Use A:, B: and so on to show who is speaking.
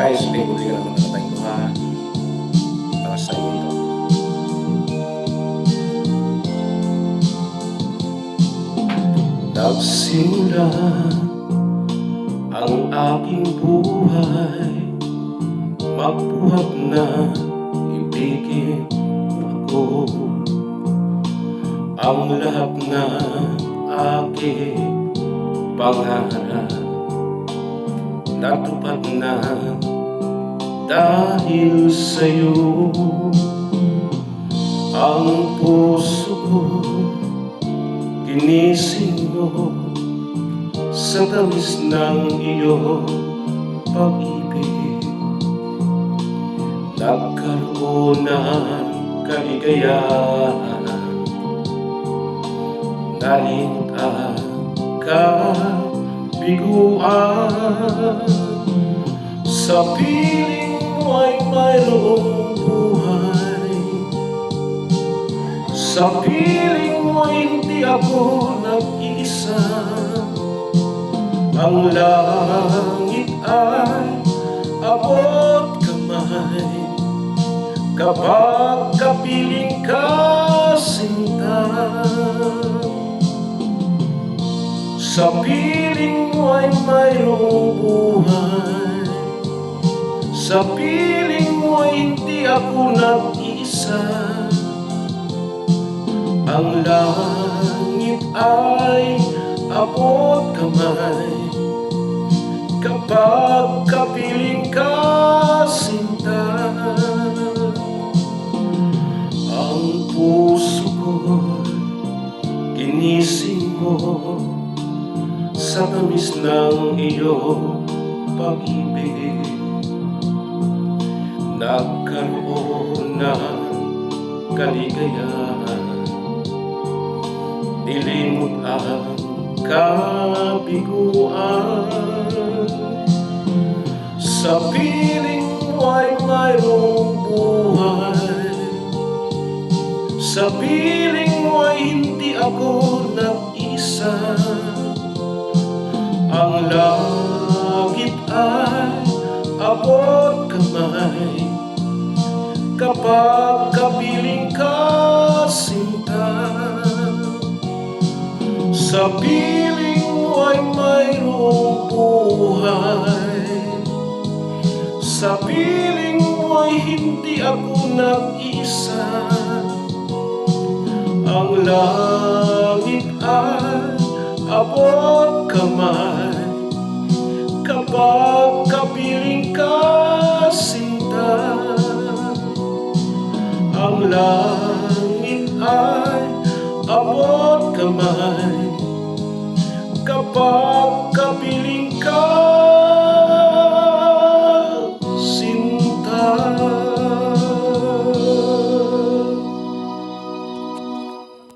A: guys, pinguli ka naman ng tayo ha. Para sa inyo ito. Nagsimula ang aking buhay, magbuhat na ibigin ako. Ang lahat na aking pangarap natupad na dahil sa'yo. Ang puso ko ginising mo sa tamis ng iyong pag-ibig. Nagkaroon ng kaligayahan, nalimot ang kabiguan. Sa piling mo ay mayroong buhay, sa piling mo hindi ako nag-iisa. Ang langit ay abot kamay kapag kapiling ka, sinta. Sa piling mo ay mayroong buhay, sa piling mo ay hindi ako nag-iisa. Ang langit ay abot kamay kapag kapiling ka, sinta. Ang puso ko ginising mo sa tamis ng iyong pag-ibig. Nagkaroon ng kaligayahan, nilimot ang kabiguan. Sa piling mo ay mayroong buhay, sa piling mo ay hindi ako nag-isa. Ang langit ay abot kamay kapag kapiling ka, sinta. Sa piling mo ay mayroong buhay, sa piling mo ay hindi ako nag-isa. Ang langit ay abot kamay kapag kapiling ka, sinta. Ang langit ay abot kamay kapag kapiling ka,